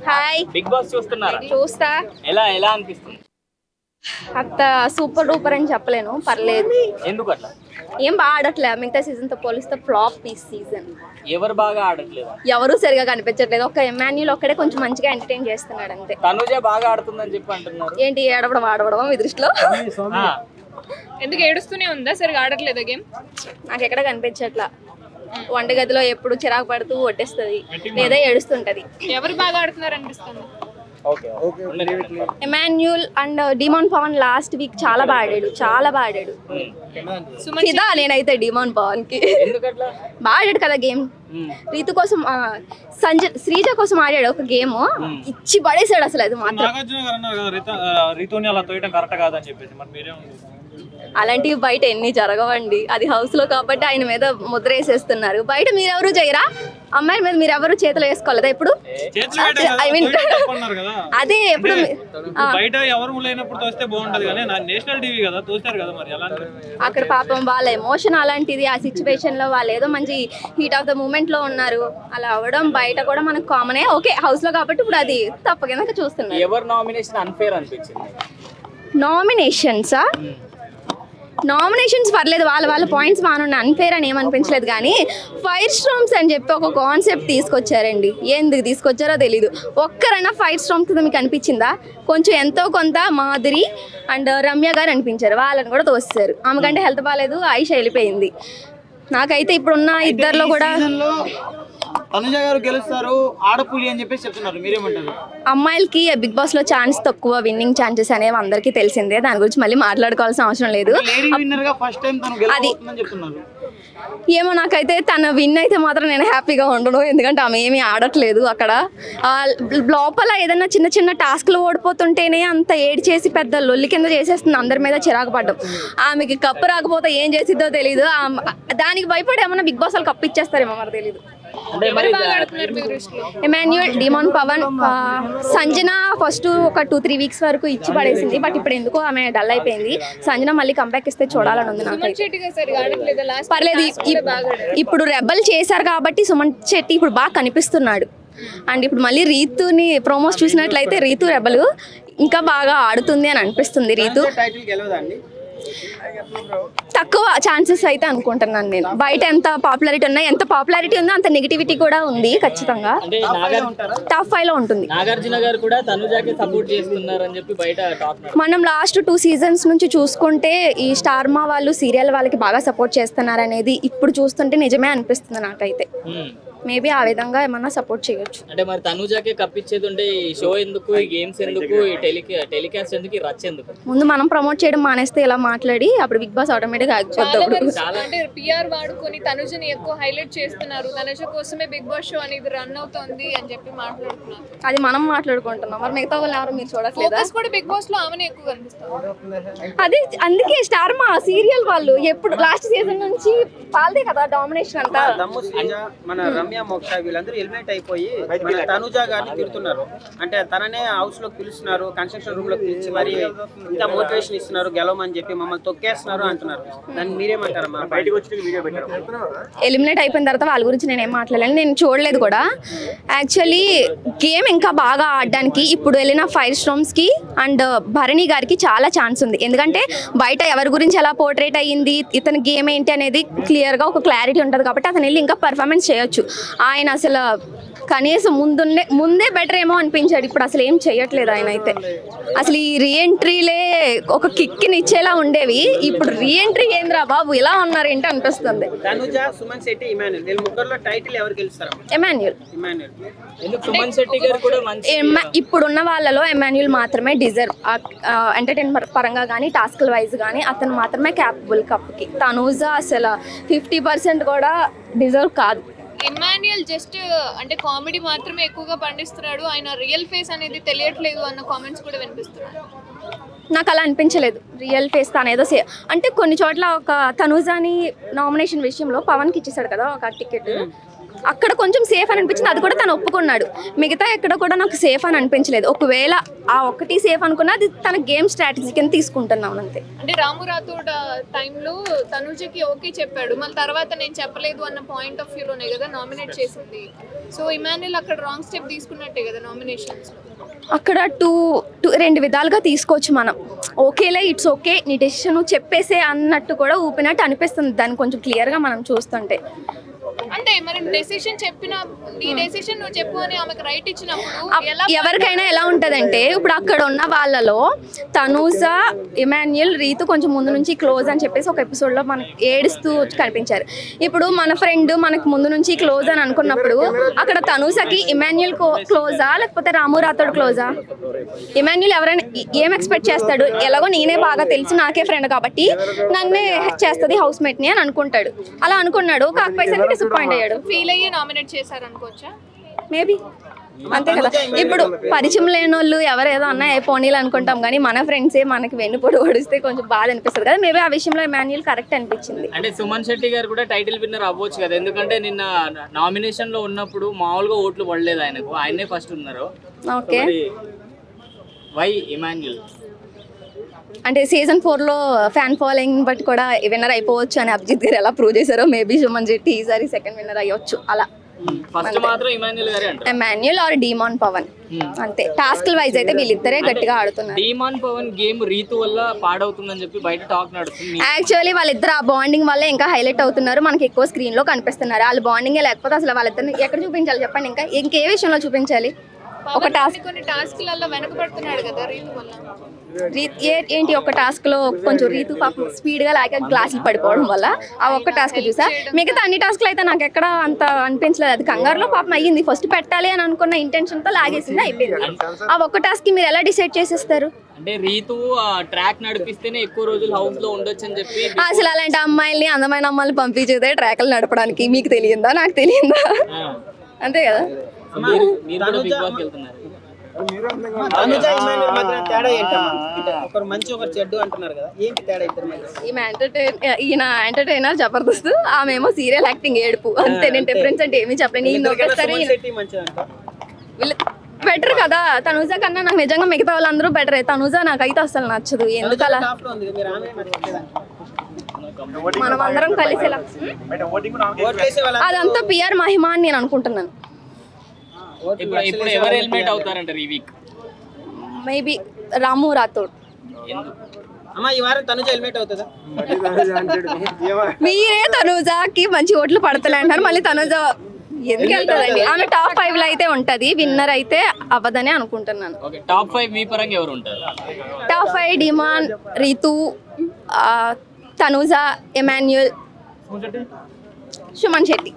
Hi big boss చూస్తున్నారా? చూస్తా. ఎలా అనిపిస్తుంది? అంత సూపర్ డూపర్ అని చెప్పలేను, పర్లేదు. ఎందుకు అట్లా? ఏం బాగా ఆడట్లేదు, మిగతా సీజన్ తో పోలిస్తే ఫ్లాప్ ఈ సీజన్. ఎవరు బాగా ఆడట్లేదు? ఎవరు సరిగా కనిపించట్లేదు. ఒక ఎమాన్యుల్ ఒక్కడే కొంచెం మంచిగా ఎంటర్టైన్ చేస్తున్నాడు అంతే. తనుజ బాగా ఆడుతుందని చెప్పి అంటున్నారు. ఏంటి ఏడవడం ఆడవడం మీ దృష్టిలో? ఎందుకు ఏడుస్తూనే ఉందా? సరిగా ఆడట్లేదా గేమ్? నాకు ఎక్కడ కనిపించట్లా. వంటగదిలో ఎప్పుడు చిరాకు పడుతూ కొట్టేస్తుంది లేదా ఏడుస్తుంటది. ఎవరు బాగా ఆడుతున్నారు అనిపిస్తుంది? Emmanuel and demon Pavan last week చాలా బాగా ఆడాడు. ఫిదా నేనైతే డిమాన్ పవన్ కి. బాగా ఆడాడు కదా గేమ్. రీతు కోసం శ్రీజ కోసం ఆడాడు ఒక గేమ్, ఇచ్చి పడేసాడు అసలు. అది మాత్రం అలాంటివి బయట ఎన్ని జరగవండి. అది హౌస్ లో కాబట్టి ఆయన మీద ముద్ర వేసేస్తున్నారు. బయట మీరెవరు చేయరా? అమ్మాయిల మీద మీరెవరు చేతులు వేసుకోలేదా ఇప్పుడు? ఐ మీన్ అదే ఎప్పుడు అక్కడ పాపం వాళ్ళ ఎమోషన్ అలాంటిది. ఆ సిచ్యువేషన్ లో వాళ్ళు ఏదో మంచి హీట్ ఆఫ్ ద మూమెంట్ లో ఉన్నారు. అలా అవ్వడం బయట కూడా మనకు కామనే. ఓకే హౌస్ లో కాబట్టి ఇప్పుడు అది తప్పకుండా చూస్తున్నారు. ఎవరు నామినేషన్ అన్ఫేర్ అనిపించింది? నామినేషన్స్ పర్లేదు, వాళ్ళ పాయింట్స్ బాగున్నాయి, అన్ఫేర్ అని ఏమనిపించలేదు. కానీ ఫైర్ స్టార్మ్స్ అని చెప్పి ఒక కాన్సెప్ట్ తీసుకొచ్చారండి. ఎందుకు తీసుకొచ్చారో తెలీదు. ఒక్కరైనా ఫైర్ స్టార్మ్స్ మీకు అనిపించిందా? కొంచెం ఎంతో కొంత మాధురి అండ్ రమ్య గారు అనిపించారు. వాళ్ళని కూడా తోస్తారు. ఆమెకంటే హెల్త్ బాగాలేదు, ఆయుష్ వెళ్ళిపోయింది. నాకైతే ఇప్పుడున్న ఇద్దరిలో కూడా తనుజ గారు గెలుస్తారు ఆడపులి అని చెప్పేసి చెప్తున్నారు, మీరేమంటారు? అమ్మాయిలకి బిగ్ బాస్ లో ఛాన్స్ తక్కువ, విన్నింగ్ ఛాన్సెస్ అనేవి అందరికీ తెలిసిందే. దాని గురించి మళ్ళీ మాట్లాడుకోవాల్సిన అవసరం లేదు. ఏమో నాకైతే తన విన్ అయితే మాత్రం నేను హ్యాపీగా ఉండను. ఎందుకంటే ఆమె ఏమీ ఆడట్లేదు అక్కడ. లోపల ఏదైనా చిన్న చిన్న టాస్క్లు ఓడిపోతుంటేనే అంత ఏడ్ చేసి పెద్ద లొల్లి కింద చేసేస్తుంది. అందరి మీద చిరాకు పడ్డం. ఆమెకి కప్పు రాకపోతే ఏం చేసిద్దో తెలీదు. దానికి భయపడి ఏమన్నా బిగ్ బాస్ వాళ్ళు కప్పు ఇచ్చేస్తారేమో మరి తెలీదు. ఎమాన్యుల్, డిమాన్ పవన్, సంజన ఫస్ట్ ఒక 2-3 వీక్స్ వరకు ఇచ్చి పడేసింది. బట్ ఇప్పుడు ఎందుకో ఆమె డల్ అయిపోయింది. సంజన మళ్ళీ కంబ్యాక్ ఇస్తే చూడాలని ఉంది నాకు. పర్లేదు, ఇప్పుడు రెబల్ చేశారు కాబట్టి సుమన్ శెట్టి ఇప్పుడు బాగా కనిపిస్తున్నాడు. అండ్ ఇప్పుడు మళ్ళీ రీతుని ప్రోమోస్ చూసినట్లయితే రీతు రెబల్ ఇంకా బాగా ఆడుతుంది అని అనిపిస్తుంది. రీతు తక్కువ ఛాన్సెస్ అయితే అనుకుంటున్నాను నేను. బయట ఎంత పాపులారిటీ ఉందో అంత నెగిటివిటీ కూడా ఉంది ఖచ్చితంగా. టాప్ 5 లో ఉంటుంది. మనం లాస్ట్ 2 సీజన్స్ నుంచి చూసుకుంటే ఈ స్టార్ మా వాళ్ళు సీరియల్ వాళ్ళకి బాగా సపోర్ట్ చేస్తున్నారు అనేది ఇప్పుడు చూస్తుంటే నిజమే అనిపిస్తుంది నాకైతే. మేబీ ఆ విధంగా ఏమన్నా సపోర్ట్ చేయొచ్చు. అంటే మరి తనుజాకే కప్పిచ్చేది ఉంటే ఈ షో ఎందుకు, ఈ గేమ్స్ ఎందుకు, ఈ టెలికాస్ట్ ఎందుకు, ఈ రచ్చ ఎందుకు? ముందు మనం ప్రమోట్ చేయడం మానేస్తే ఇలా మాట్లాడి అప్పుడు బిగ్ బాస్ ఆటోమేటిక్ అంటే పిఆర్ వాడుకొని తనుజని ఎక్కువ హైలైట్ చేస్తున్నారు. తనుజ కోసమే బిగ్ బాస్ షో అనేది రన్ అవుతుంది అని చెప్పి మాట్లాడుతున్నారు. అది మనం మాట్లాడుకుంటున్నాం, మరి మిగతా వాళ్ళు ఎవరు మీరు చూడట్లేదా? కూడా బిగ్ బాస్ లో ఆమెనే ఎక్కువ కనిపిస్తుంది. అది అందుకే స్టార్ మా సీరియల్ వాళ్ళు ఎప్పుడు లాస్ట్ సీజన్ నుంచి వాళ్ళదే కదా డామినేషన్ అంతా. మోక్ష వీళ్ళందరూ ఎలిమినేట్ అయిపోయి మన తనుజ గారిని తిడుతున్నారు. అంటే తననే హౌస్ లో పిలుస్తున్నారు, కన్స్ట్రక్షన్ రూమ్ లో పిలిచి మరి ఇంత మోటివేషన్ ఇస్తున్నారు, గెలవమని చెప్పి మమ్మల్ని తొక్కేస్తున్నారు అంటున్నారు. దాన్ని మీరేమంటారమ్మా? ఎలిమినేట్ అయిపోయిన తర్వాత వాళ్ళ గురించి నేను ఏం మాట్లాడలేను, నేను చూడలేదు కూడా. యాక్చువల్లీ గేమ్ ఇంకా బాగా ఆడడానికి ఇప్పుడు వెళ్ళిన ఫైర్ స్టార్మ్స్ కి అండ్ భరణి గారికి చాలా ఛాన్స్ ఉంది. ఎందుకంటే బయట ఎవరి గురించి ఎలా పోర్ట్రేట్ అయ్యింది, ఇతని గేమ్ ఏంటి అనేది క్లియర్ గా ఒక క్లారిటీ ఉంటుంది కాబట్టి అతను వెళ్ళి ఇంకా పర్ఫార్మెన్స్ చేయొచ్చు. ఆయన అసలు కనీసం ముందే బెటర్ ఏమో అనిపించాడు. ఇప్పుడు అసలు ఏం చెయ్యట్లేదు ఆయన అయితే. అసలు ఈ రీఎంట్రీలే ఒక కిక్ని ఇచ్చేలా ఉండేవి. ఇప్పుడు రీఎంట్రీ ఏంద్రా బాబు ఇలా ఉన్నారు ఏంటి అనిపిస్తుంది. ఎమాన్యుల్ ఇప్పుడున్న వాళ్ళలో ఎమాన్యుల్ మాత్రమే డిజర్వ్. ఎంటర్టైన్మెంట్ పరంగా కానీ టాస్క్ల వైజ్ కానీ అతను మాత్రమే క్యాపబుల్ కప్కి. తనూజ అసలు 50% కూడా డిజర్వ్ కాదు. ఎమాన్యుల్ జస్ట్ అంటే కామెడీ మాత్రమే ఎక్కువగా పండిస్తున్నాడు. ఆయన రియల్ ఫేస్ అనేది తెలియట్లేదు అన్న కామెంట్స్ కూడా వినిపిస్తున్నాయి. నాకు అలా అనిపించలేదు. రియల్ ఫేస్ తనేదో అంటే కొన్ని చోట్ల ఒక తనూజాని నామినేషన్ విషయంలో పవన్కి ఇచ్చేసాడు కదా ఒక టికెట్, అక్కడ కొంచెం సేఫ్ అని అనిపించింది. అది కూడా తను ఒప్పుకున్నాడు. మిగతా ఎక్కడ కూడా నాకు సేఫ్ అని అనిపించలేదు. ఒకవేళ ఆ ఒక్కటి సేఫ్ అనుకున్నా అది తన గేమ్ స్ట్రాటజీ కింద తీసుకుంటున్నాం అంతే. అంటే రాము రాథోడ్ టైంలో తనుజకి ఓకే చెప్పాడు, మళ్ళీ తర్వాత నేను చెప్పలేదు అన్న పాయింట్ ఆఫ్ వ్యూలోనే కదా నామినేట్ చేసింది. సో ఇమాన్యుల్ అక్కడ రాంగ్ స్టెప్ తీసుకున్నట్టే కదా నామినేషన్స్. అక్కడ రెండు విధాలుగా తీసుకోవచ్చు మనం. ఓకేలే ఇట్స్ ఓకే నీ డెసిషన్ చెప్పేసే అన్నట్టు కూడా ఊపినట్టు అనిపిస్తుంది దాన్ని కొంచెం క్లియర్గా మనం చూస్తుంటే. అంటే మరి డెసిషన్ చెప్పిన నీ డెసిషన్ నువ్వు చెప్పు అని ఆమెకు రైట్ ఇచ్చినప్పుడు ఎవరికైనా ఎలా ఉంటుందంటే ఇప్పుడు అక్కడ ఉన్న వాళ్ళలో తనూజ, ఇమాన్యుల్, రీతు కొంచెం ముందు నుంచి క్లోజ్ అని చెప్పేసి ఒక ఎపిసోడ్లో మనకి ఏడుస్తూ కనిపించారు. ఇప్పుడు మన ఫ్రెండ్ మనకు ముందు నుంచి క్లోజ్ అని అనుకున్నప్పుడు అక్కడ తనూజకి ఇమాన్యుల్ క్లోజా లేకపోతే రాము రాథోడ్ క్లోజా? ఇమాన్యుల్ ఎవరైనా ఏం ఎక్స్పెక్ట్ చేస్తాడు? ఎలాగో నేనే బాగా తెలుసు, నాకే ఫ్రెండ్ కాబట్టి నన్నే చేస్తుంది హౌస్ మేట్ని అని అనుకుంటాడు. అలా అనుకున్నాడు, కాకపోతే డిసప్పాయింట్ అయ్యాడు. ఫీల్ అయ్యి నామినేట్ చేశారు అనుకోవచ్చా? మేబీ అంతే కదా. ఇప్పుడు పరిచయం లేని వాళ్ళు ఎవరేదో అన్నా పోనీలు అనుకుంటాం కానీ మన ఫ్రెండ్సే మనకి వెన్నుపోటు ఓడిస్తే కొంచెం బాధ అనిపిస్తుంది కదా. మేబీ ఆ విషయంలో ఇమాన్యుల్ కరెక్ట్ అనిపించింది. అంటే సుమన్ శెట్టి గారు కూడా టైటిల్ విన్నర్ అవ్వచ్చు కదా, ఎందుకంటే నిన్న నామినేషన్ లో ఉన్నప్పుడు మామూలుగా ఓట్లు పడలేదు ఆయనకు, ఆయనే ఫస్ట్ ఉన్నారు. Okay, why Emmanuel? అంటే సీజన్ 4లో ఫ్యాన్ ఫాలోయింగ్ బట్టి కూడా విన్నర్ అయిపోవచ్చు అని అభిజిత్ గారు ఎలా ప్రూవ్ చేశారో మేబీ సుమన్ శెట్టి ఈసారి సెకండ్ విన్నర్ అయ్యొచ్చు. అలా ఫస్ట్ మాత్రం ఇమాన్యుల్ గారే అంటారు. ఇమాన్యుల్ ఆర్ డీమాన్ పవన్ అంతే. టాస్క్ వైజ్ అయితే వీళ్ళిద్దరే గట్టిగా ఆడుతున్నారు. డీమాన్ పవన్ గేమ్ రీతు వల్ల పాడవుతుందని చెప్పి బయట టాక్ నడుస్తుంది. యాక్చువల్లీ వాళ్ళిద్దరు ఆ బాండింగ్ వల్ల ఇంకా హైలైట్ అవుతున్నారు, మనకి ఎక్కువ స్క్రీన్ లో కనిపిస్తున్నారు. వాళ్ళ బాండింగే లేకపోతే అసలు వాళ్ళిద్దరిని ఎక్కడ చూపించాలి చెప్పండి? ఇంకే విషయంలో చూపించాలి? ఒక టాస్క్ కొన్ని టాస్క్లలో వెనకబడుతున్నాడు కదా రీతు వల్ల. ఏంటి ఒక టాస్క్ లో కొంచెం రీతు పాపం స్పీడ్ గా లాగా గ్లాసులు పడిపోవడం వల్ల ఆ ఒక్క టాస్క్ చూసా. మిగతా అన్ని టాస్క్లు అయితే నాకు ఎక్కడ అంత అనిపించలేదు. అది కంగారులో పాపం అయ్యింది. ఫస్ట్ పెట్టాలి అని అనుకున్న ఇంటెన్షన్ తో లాగేసింది, అయిపోయింది. ఆ ఒక్క టాస్క్ కి మీరు ఎలా డిసైడ్ చేసేస్తారు? అంటే రీతు ట్రాక్ నడిపిస్తేనే ఎక్కువ రోజులు హౌస్ లో ఉండొచ్చు అని చెప్పి అసలు అలాంటి అమ్మాయిల్ని, అందమైన అమ్మాయిలు పంపించేదే ట్రాక్లు నడపడానికి. మీకు తెలియందా? నాకు తెలియందా? అంతే కదా. తనుజ ఇమాన్యుల్ మధ్య తేడా ఏంటమ్మా? ఒకరు మంచి ఒకరు చెడ్డు అంటున్నారు కదా, ఏంటి తేడా ఇద్దరు మధ్య? ఈయన ఎంటర్టైనర్ జబర్దస్త్, ఆమెమో సీరియల్ యాక్టింగ్ ఏడుపు అంతే. నేను డిఫరెన్స్ అంటే ఏమీ చెప్పలేను. ఈయన ఒకేసారి వీళ్ళు బెటర్ కదా. తనుజ కన్నా నాకు నిజంగా మిగతా వాళ్ళందరూ బెటర్. తనుజ నాకైతే అసలు నచ్చదు. ఎందుకు అలా? మనం అందరం కలిసేలా అదంతా పిఆర్ మహిమ అని నేను అనుకుంటున్నాను. ఇప్పుడు ఎవరు ఎలిమినేట్ అవుతారంటారు ఈ వీక్? మేబీ రాము రాథోడ్. అమ్మా ఈ వారం తనుజ ఎలిమినేట్ అవుతుందా? మీరే తనుజకి మంచి ఓట్లు పడతలే అంటారు, మళ్ళీ తనుజ ఎందుకు వెళ్తుందండి? ఆమె టాప్ 5 లో అయితే ఉంటది, విన్నర్ అయితే అవ్వదని అనుకుంటున్నాను. టాప్ 5 మీ పరంగా ఎవరు ఉంటారు? Top 5 demon, Rithu, Thanuja, Emmanuel, Suman Shetty.